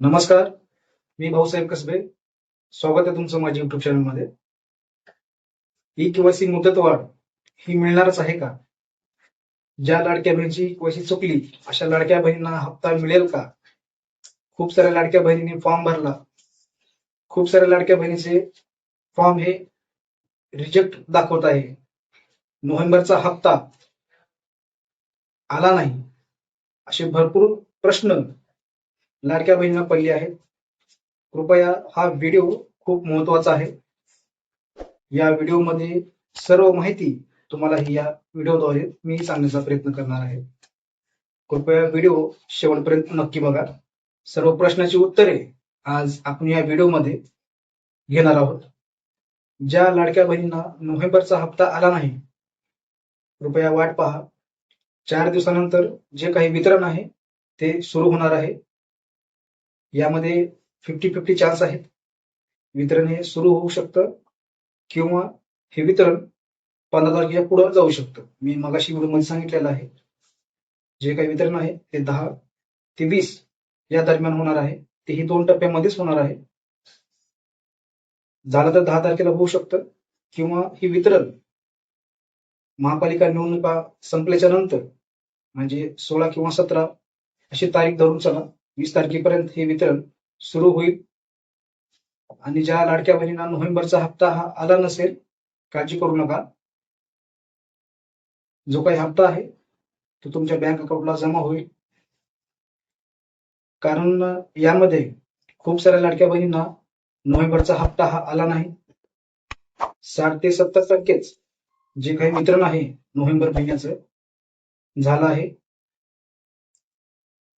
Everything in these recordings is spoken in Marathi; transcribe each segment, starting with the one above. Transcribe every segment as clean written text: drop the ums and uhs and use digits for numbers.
नमस्कार, मी भाऊसाहेब कसबे. स्वागत आहे तुमचं माझ्या युट्यूब चॅनलमध्ये. ई केवायसी मुदतवाढ ही मिळणारच आहे का? ज्या लाडक्या बहिणीची केवायसी चुकली अशा लाडक्या बहिणींना हप्ता मिळेल का? खूप साऱ्या लाडक्या बहिणींनी फॉर्म भरला. खूप साऱ्या लाडक्या बहिणीचे फॉर्म हे रिजेक्ट दाखवत आहे. नोव्हेंबरचा हप्ता आला नाही, असे भरपूर प्रश्न लाडक्या बहिणींना पडले आहेत. कृपया हा व्हिडिओ खूप महत्वाचा आहे. या व्हिडिओमध्ये सर्व माहिती तुम्हाला या व्हिडिओद्वारे मी सांगण्याचा प्रयत्न करणार आहे. कृपया व्हिडिओ शेवटपर्यंत नक्की बघा. सर्व प्रश्नाची उत्तरे आज आपण या व्हिडिओमध्ये घेणार आहोत. ज्या लाडक्या बहिणींना नोव्हेंबरचा हप्ता आला नाही, कृपया वाट पहा. 4 दिवसानंतर जे काही वितरण आहे ते सुरू होणार आहे. यामध्ये 50-50 चान्स आहेत. वितरण हे सुरू होऊ शकतं किंवा हे वितरण 15 तारखेच्या पुढे जाऊ शकतं. मी मगाशी व्हिडिओमध्ये सांगितलेलं आहे. जे काही वितरण आहे ते 10 ते 20 या दरम्यान होणार आहे. तेही 2 टप्प्यामध्येच होणार आहे. झालं तर 10 तारखेला होऊ शकतं किंवा हे वितरण महापालिका निवडणुका संपल्याच्या नंतर म्हणजे 16 किंवा 17 अशी तारीख धरून चला, 20 तारखेपर्यंत हे वितरण सुरू होईल. आणि ज्या लाडक्या बहिणींना नोव्हेंबरचा हप्ता हा आला नसेल, काळजी करू नका. जो काही हप्ता आहे तो तुमच्या बँक अकाउंटला जमा होईल. कारण यामध्ये खूप साऱ्या लाडक्या बहिणींना नोव्हेंबरचा हप्ता हा आला नाही. 60 ते 70% जे काही वितरण आहे नोव्हेंबर महिन्याचं झालं आहे.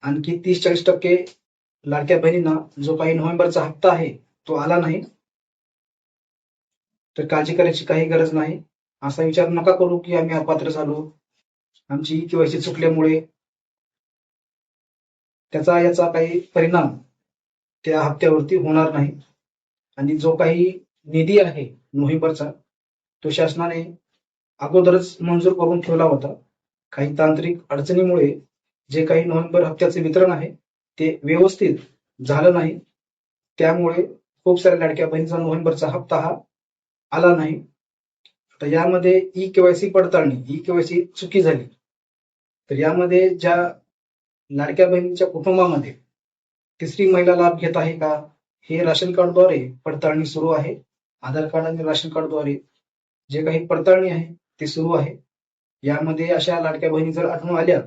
आणखी 30-40% लाडक्या बहिणींना जो काही नोव्हेंबरचा हप्ता आहे तो आला नाही. तर काळजी करायची काही गरज नाही. असा विचार नका करू की आम्ही अपात्र झालो, आमची केवायसी चुकल्यामुळे. त्याचा याचा काही परिणाम त्या हप्त्यावरती होणार नाही. आणि जो काही निधी आहे नोव्हेंबरचा तो शासनाने अगोदरच मंजूर करून ठेवला होता. काही तांत्रिक अडचणीमुळे जे काही नोव्हेंबर हप्त्याचे वितरण आहे ते व्यवस्थित झालं नाही. त्यामुळे खूप साऱ्या लाडक्या बहिणीचा नोव्हेंबरचा हप्ता हा आला नाही. तर यामध्ये ई केवायसी पडताळणी, ई केवायसी चुकी झाली. तर यामध्ये ज्या लाडक्या बहिणीच्या कुटुंबामध्ये तिसरी महिला लाभ घेत आहे का, हे राशन कार्डद्वारे पडताळणी सुरू आहे. आधार कार्ड आणि राशन कार्डद्वारे जे काही पडताळणी आहे ते सुरू आहे. यामध्ये अशा लाडक्या बहिणी जर आढळून आल्या,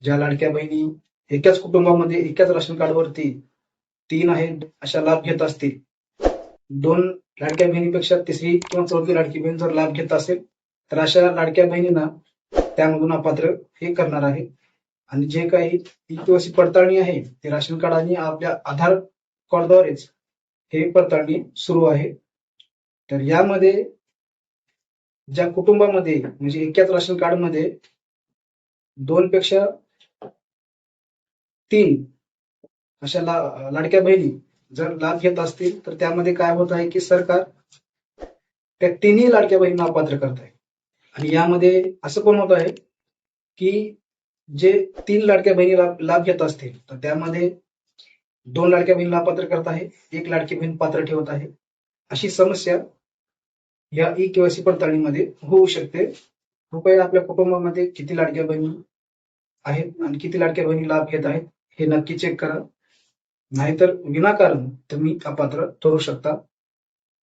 ज्या लाडक्या बहिणी एकाच कुटुंबामध्ये एकाच राशन कार्डवरती 3 आहेत अशा लाभ घेत असतील, 2 लाडक्या बहिणीपेक्षा तिसरी किंवा चौथी लाडकी बहीण जर लाभ घेत असेल, तर अशा लाडक्या बहिणींना त्यामधून अपात्र हे करणार आहे. आणि जे काही ई केवायसी पडताळणी आहे ते राशन कार्ड आणि आपल्या आधार कार्डद्वारेच हे पडताळणी सुरू आहे. तर यामध्ये ज्या कुटुंबामध्ये म्हणजे एकाच राशन कार्डमध्ये 2 पेक्षा 3 अशा लाडक्या बहिणी जर लाभ घेत असतील, तर त्यामध्ये काय होत आहे की सरकार त्या तिन्ही लाडक्या बहिणींना अपात्र करत आहे. आणि यामध्ये असं पण होत आहे की जे 3 लाडक्या बहिणी लाभ घेत असतील, तर त्यामध्ये 2 लाडक्या बहिणीला अपात्र करत आहे, 1 लाडकी बहीण पात्र ठेवत आहे. अशी समस्या या ई केवायसी पडताळणीमध्ये होऊ शकते. कृपया आपल्या कुटुंबामध्ये किती लाडक्या बहिणी आहेत आणि किती लाडक्या बहिणी लाभ घेत आहेत हे नक्की चेक करा. नाहीतर विनाकारण तुम्ही अपात्र ठरू शकता.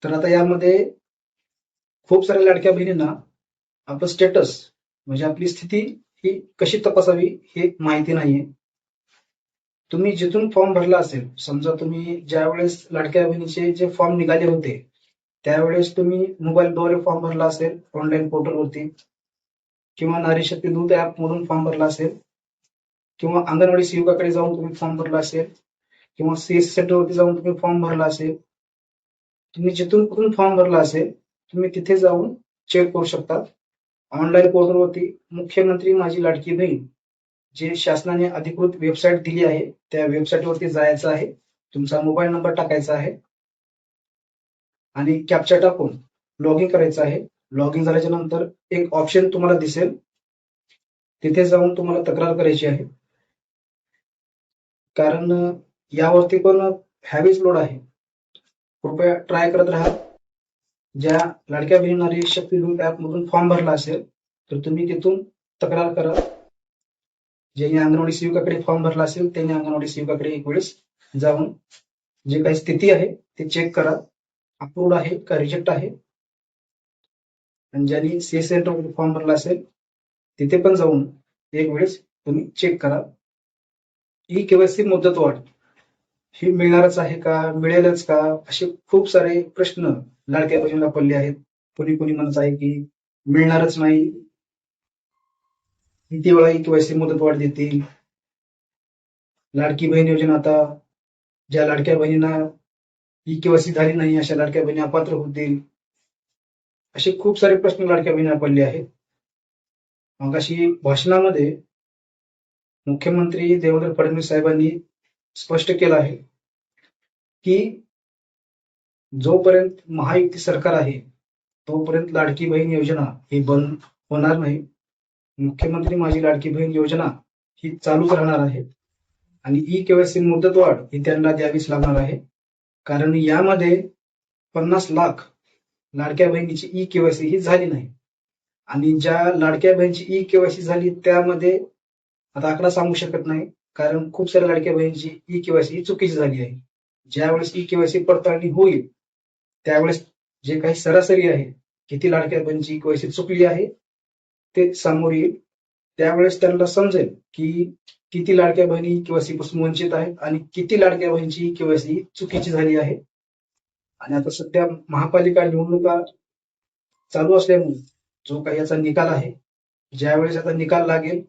तर आता यामध्ये खूप साऱ्या लाडक्या बहिणींना आपलं स्टेटस म्हणजे आपली स्थिती ही कशी तपासावी हे माहिती नाहीये. तुम्ही जिथून फॉर्म भरला असेल, समजा तुम्ही ज्या वेळेस लाडक्या बहिणीचे जे फॉर्म निघाले होते त्यावेळेस तुम्ही मोबाईलद्वारे फॉर्म भरला असेल ऑनलाईन पोर्टलवरती, किंवा नारी शक्ती दूत ऍप मधून फॉर्म भरला असेल, किंवा अंगणवाडी सेविकाकडे जाऊन तुम्ही फॉर्म भरला असेल, किंवा सीएस सेंटरवरती जाऊन तुम्ही फॉर्म भरला असेल. तुम्ही जिथून कुठून फॉर्म भरला असेल तुम्ही तिथे जाऊन चेक करू शकता. ऑनलाईन पोर्टलवरती मुख्यमंत्री माझी लाडकी बहीण जे शासनाने अधिकृत वेबसाईट दिली आहे त्या वेबसाईटवरती जायचं आहे. तुमचा मोबाईल नंबर टाकायचा आहे आणि कॅप्चा टाकून लॉग इन करायचं आहे. लॉग इन झाल्याच्या नंतर एक ऑप्शन तुम्हाला दिसेल, तिथे जाऊन तुम्हाला तक्रार करायची आहे. कारण यावरती पण हॅवीच लोड आहे. कृपया ट्राय करत राहा. ज्या लाडक्या बहीण नारी शक्ती ग्रुप ऍप मधून फॉर्म भरला असेल तर तुम्ही तिथून तक्रार करा. ज्यांनी अंगणवाडी सेविकाकडे फॉर्म भरला असेल त्यांनी अंगणवाडी सेविकाकडे एक वेळेस जाऊन जे काही स्थिती आहे ते चेक करा, अप्रूव्ड आहे का रिजेक्ट आहे. आणि ज्यांनी सी सेंटर फॉर्म भरला असेल तिथे पण जाऊन एक वेळेस तुम्ही चेक करा. ई केवायसी मुदतवाढ ही मिळणारच आहे का, मिळेलच का, असे खूप सारे प्रश्न लाडक्या बहिणीला पडले आहेत. कोणी कोणी म्हणत आहे की मिळणारच नाही, किती वेळा ई केवायसी मुदतवाढ देतील, लाडकी बहीण योजना आता ज्या लाडक्या बहिणींना ई केवायसी झाली नाही अशा लाडक्या बहिणी अपात्र होतील, असे खूप सारे प्रश्न लाडक्या बहिणीला पडले आहेत. मग अशी भाषणामध्ये मुख्यमंत्री देवेंद्र फडणवीस साहेबांनी स्पष्ट केलं आहे की जोपर्यंत महायुती सरकार आहे तोपर्यंत लाडकी बहीण योजना ही बंद होणार नाही. मुख्यमंत्री माझी लाडकी बहीण योजना ही चालूच राहणार आहे आणि ई केवायसी मुदतवाढ ही त्यांना द्यावीच लागणार आहे. कारण यामध्ये 50 लाख लाडक्या बहिणीची ई केवायसी ही झाली नाही आणि ज्या लाडक्या बहिणीची ई केवायसी झाली त्यामध्ये आता आकडा सांगू शकत नाही, कारण खूप साऱ्या लाडक्या बहिणीची ई केवायसी ही चुकीची झाली आहे. ज्यावेळेस ई केवायसी पडताळणी होईल त्यावेळेस जे काही सरासरी आहे किती लाडक्या बहिणीची ई केवायसी चुकली आहे ते समोर येईल. त्यावेळेस त्यांना समजेल की किती लाडक्या बहिणी केवायसी पासून वंचित आहेत आणि किती लाडक्या बहिणीची केवायसी चुकीची झाली आहे. आणि आता सध्या महापालिका निवडणुका चालू असल्यामुळे जो काही याचा निकाल आहे, ज्यावेळेस आता निकाल लागेल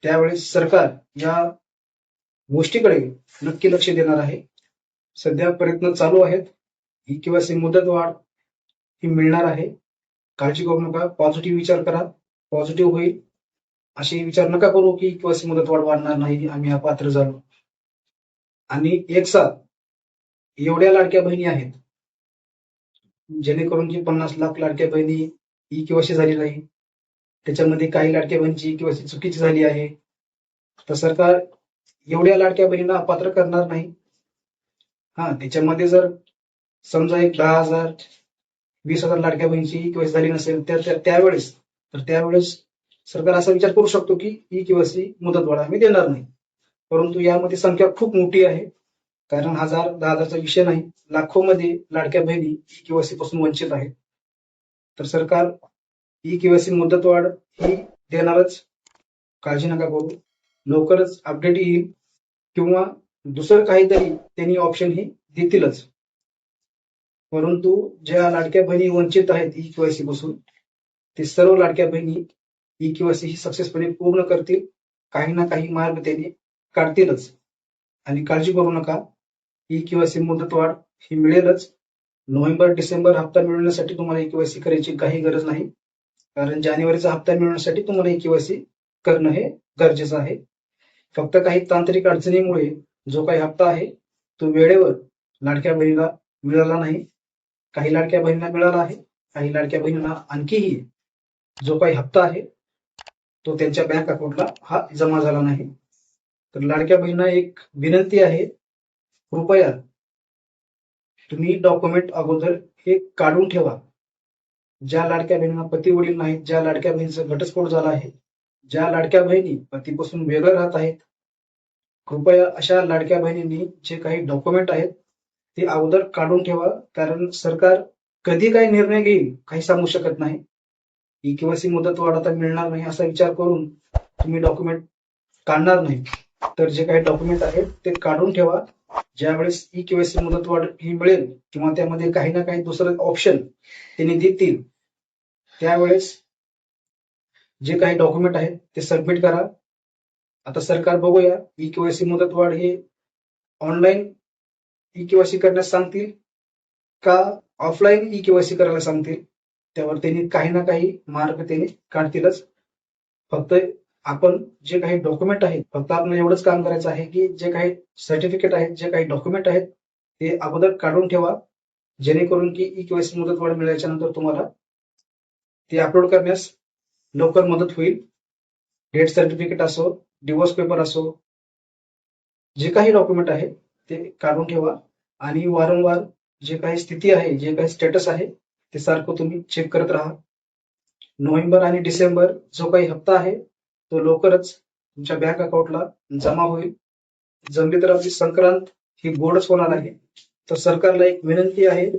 त्यावेळेस सरकार या गोष्टीकडे नक्की लक्ष देणार आहे. सध्या प्रयत्न चालू आहेत. ई केवायसी मुदतवाढ ही मिळणार आहे, काळजी करू नका. पॉझिटिव्ह विचार करा, पॉझिटिव्ह होईल. असे विचार नका करू की केवायसी मुदतवाढ वाढणार नाही, आम्ही अपात्र झालो. आणि एक साथ एवढ्या लाडक्या बहिणी आहेत जेणेकरून की 50 लाख लाडक्या बहिणी ई केवायसी झाली नाही, त्याच्यामध्ये काही लाडक्या बहिणीची केवायसी चुकीची झाली आहे, तर सरकार एवढ्या लाडक्या बहिणींना अपात्र करणार नाही. त्याच्यामध्ये जर समजा एक 10,000 20,000 लाडक्या बहिणीची ई केवायसी झाली नसेल त्यावेळेस सरकार असा विचार करू शकतो की ई केवायसी मुदतवाढ आम्ही देणार नाही. परंतु यामध्ये संख्या खूप मोठी आहे, कारण 1000 10,000चा विषय नाही, लाखोमध्ये लाडक्या बहिणी ई केवायसी पासून वंचित आहेत. तर सरकार ई केवायसी मुदतवाढ ही देणारच, काळजी नका करू. लवकरच अपडेट येईल किंवा दुसरं काहीतरी त्यांनी ऑप्शन ही देतीलच. परंतु ज्या लाडक्या बहिणी वंचित आहेत ई केवायसी पासून ते सर्व लाडक्या बहिणी ई केवायसी ही सक्सेसफुली पूर्ण करतील, काही ना काही मार्ग त्यांनी काढतीलच. आणि काळजी करू नका, ई केवायसी मुदतवाढ ही मिळेलच. नोव्हेंबर डिसेंबर हप्ता मिळवण्यासाठी तुम्हाला ई केवायसी करायची काही गरज नाही, कारण जानेवारीचा हप्ता मिळवण्यासाठी तुम्हाला ई केवायसी करणं हे गरजेचं आहे. फक्त काही तांत्रिक अडचणीमुळे जो काही हप्ता आहे तो वेळेवर लाडक्या बहिणीला मिळाला नाही. काही लाडक्या बहिणींना मिळाला आहे, काही लाडक्या बहिणींना आणखीही जो काही हप्ता आहे तो त्यांच्या बँक अकाउंटला हा जमा झाला नाही. तर लाडक्या बहिणींना एक विनंती आहे, कृपया तुम्ही डॉक्युमेंट अगोदर हे काढून ठेवा. ज्या लाडक्या बहिणींना पती वडील नाहीत, ज्या लाडक्या बहिणीचा घटस्फोट झाला आहे, ज्या लाडक्या बहिणी पतीपासून वेगळं राहत आहेत, कृपया अशा लाडक्या बहिणींनी जे काही डॉक्युमेंट आहेत ते अगोदर काढून ठेवा. कारण सरकार कधी काय निर्णय घेईल काही सांगू शकत नाही. ई केवायसी मुदतवाढ आता मिळणार नाही असा विचार करून तुम्ही डॉक्युमेंट काढणार नाही, तर जे काही डॉक्युमेंट आहेत ते काढून ठेवा. ज्यावेळेस ई केवायसी मुदतवाढ ही मिळेल किंवा त्यामध्ये काही ना काही दुसरं ऑप्शन त्यांनी देतील त्यावेळेस जे काही डॉक्युमेंट आहेत ते सबमिट करा. आता सरकार बघूया ई केवायसी मुदतवाढ हे ऑनलाईन ई केवायसी करण्यास सांगतील का ऑफलाईन ई केवायसी करायला सांगतील, त्यावर त्यांनी काही ना काही मार्ग त्यांनी काढतीलच. फक्त आपण जे काही डॉक्युमेंट आहेत फक्त आपल्याला एवढंच काम करायचं आहे की जे काही सर्टिफिकेट आहेत, जे काही डॉक्युमेंट आहेत ते अगोदर काढून ठेवा, जेणेकरून की ई केवायसी मुदतवाढ मिळाल्याच्या नंतर तुम्हाला ते अपलोड करण्यास लवकर मदत होईल. डेथ सर्टिफिकेट असो, डिवोर्स पेपर असो, जे काही डॉक्युमेंट आहे ते काढून ठेवा आणि वारंवार जे काही स्थिती आहे, जे काही स्टेटस आहे ते सारखं तुम्ही चेक करत राहा. नोव्हेंबर आणि डिसेंबर जो काही हप्ता आहे तो लवकरच तुमच्या बँक अकाउंटला जमा होईल. जमली तर आपली संक्रांत ही गोडच होणार आहे. तर सरकारला एक विनंती आहे,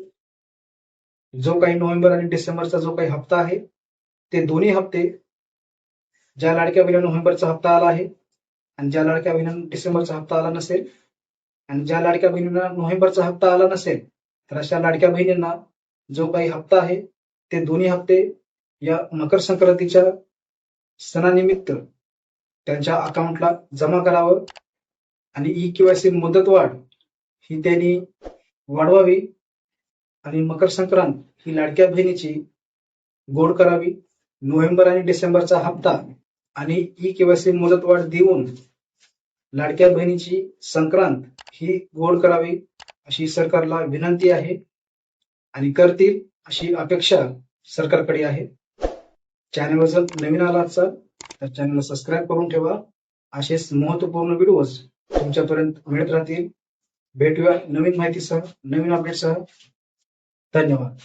जो काही नोव्हेंबर आणि डिसेंबरचा जो काही हप्ता आहे ते दोन्ही हप्ते, ज्या लाडक्या बहिणीला नोव्हेंबरचा हप्ता आला आहे आणि ज्या लाडक्या बहिणीला डिसेंबरचा हप्ता आला नसेल आणि ज्या लाडक्या बहिणींना नोव्हेंबरचा हप्ता आला नसेल तर अशा लाडक्या बहिणींना जो काही हप्ता आहे ते दोन्ही हप्ते या मकर संक्रांतीच्या सणानिमित्त त्यांच्या अकाउंटला जमा करावं आणि ई-केवायसी मुदतवाढ ही त्यांनी वाढवावी आणि मकर संक्रांत ही लाडक्या बहिणीची गोड करावी. नोव्हेंबर आणि डिसेंबरचा हप्ता आणि ई-केवायसी मुदतवाढ देऊन लाडक्या बहिणीची संक्रांत ही गोड करावी अशी सरकारला विनंती आहे आणि करतील अशी अपेक्षा सरकारकडे आहे. चॅनलवर जर नवीन आला असाल तर चॅनलला सबस्क्राईब करून ठेवा. असेच महत्वपूर्ण व्हिडिओज तुमच्यापर्यंत मिळत राहतील. भेटूया नवीन माहितीसह, नवीन अपडेटसह. धन्यवाद.